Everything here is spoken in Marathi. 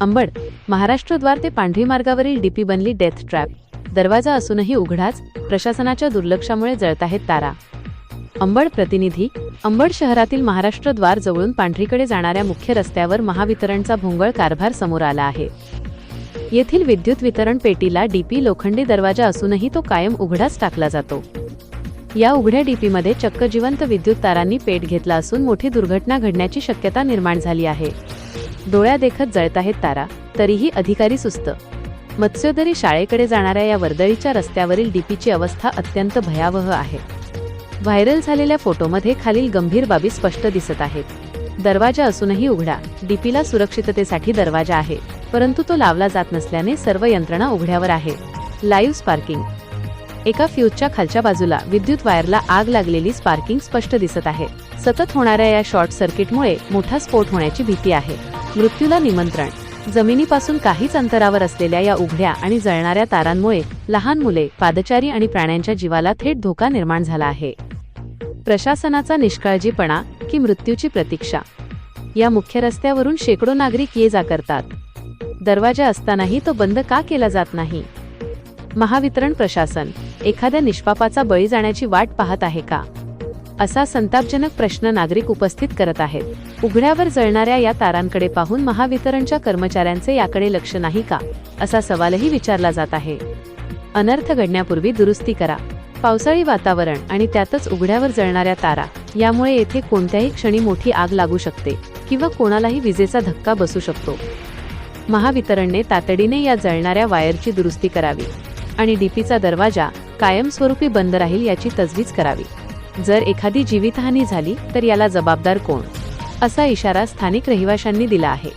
अंबड, महाराष्ट्रद्वार ते पांढरी मार्गावरील डीपी बनली डेथ ट्रॅप. दरवाजा असूनही उघडाच, प्रशासनाच्या दुर्लक्षामुळे जळताहेत तारा. अंबड प्रतिनिधी. अंबड शहरातील महाराष्ट्रद्वार जवळून पांढरीकडे जाणाऱ्या मुख्य रस्त्यावर महावितरणचा भोंगळ कारभार समोर आला आहे. येथील विद्युत वितरण पेटीला डीपी लोखंडी दरवाजा असूनही तो कायम उघडाच टाकला जातो. या उघड्या डीपीमध्ये चक्क जिवंत विद्युत तारांनी पेट घेतला असून मोठी दुर्घटना घडण्याची शक्यता निर्माण झाली आहे. डोळ्या देखत जळताहेत तारा, तरीही अधिकारी सुस्त. मत्स्योदरी शाळेकडे जाणाऱ्या या वर्दळीच्या रस्त्यावरील डीपीची अवस्था अत्यंत भयावह आहे. व्हायरल झालेल्या फोटोमध्ये खालील गंभीर बाबी स्पष्ट दिसत आहेत. दरवाजा असूनही उघडा. डीपीला सुरक्षिततेसाठी दरवाजा आहे, परंतु तो लावला जात नसल्याने सर्व यंत्रणा उघड्यावर आहे. Live sparking. एका फ्यूजच्या खालच्या बाजूला विद्युत वायरला आग लागलेली स्पार्किंग स्पष्ट दिसत आहे. सतत होणाऱ्या या शॉर्ट सर्किटमुळे मोठा स्फोट होण्याची भीती आहे. मृत्यूला निमंत्रण. जमिनीपासून काहीच अंतरावर असलेल्या या उघड्या आणि जळणाऱ्या तारांमुळे लहान मुले, पादचारी आणि प्राण्यांच्या जीवाला थेट धोका निर्माण झाला आहे. प्रशासनाचा निष्काळजीपणा की मृत्यूची प्रतीक्षा. या मुख्य रस्त्यावरून शेकडो नागरिक ये जा करतात. दरवाजा असतानाही तो बंद का केला जात नाही? महावितरण प्रशासन एखाद्या निष्पापाचा बळी जाण्याची वाट पाहत आहे का, असा संतापजनक प्रश्न नागरिक उपस्थित करत आहेत. उघड्यावर जळणाऱ्या या तारांकडे पाहून महावितरणच्या कर्मचाऱ्यांचे याकडे लक्ष नाही का, असा सवालही विचारला जात आहे. अनर्थ घडण्यापूर्वी दुरुस्ती करा. पावसाळी वातावरण आणि त्यातच उघड्यावर जळणाऱ्या तारा, यामुळे येथे कोणत्याही क्षणी मोठी आग लागू शकते किंवा कोणालाही विजेचा धक्का बसू शकतो. महावितरणने तातडीने या जळणाऱ्या वायरची दुरुस्ती करावी आणि डीपीचा दरवाजा कायमस्वरूपी बंद राहील याची तजवीज करावी. जर एखादी जीवितहानी झाली तर याला जबाबदार कोण, असा इशारा स्थानिक रहिवाशांनी दिला आहे.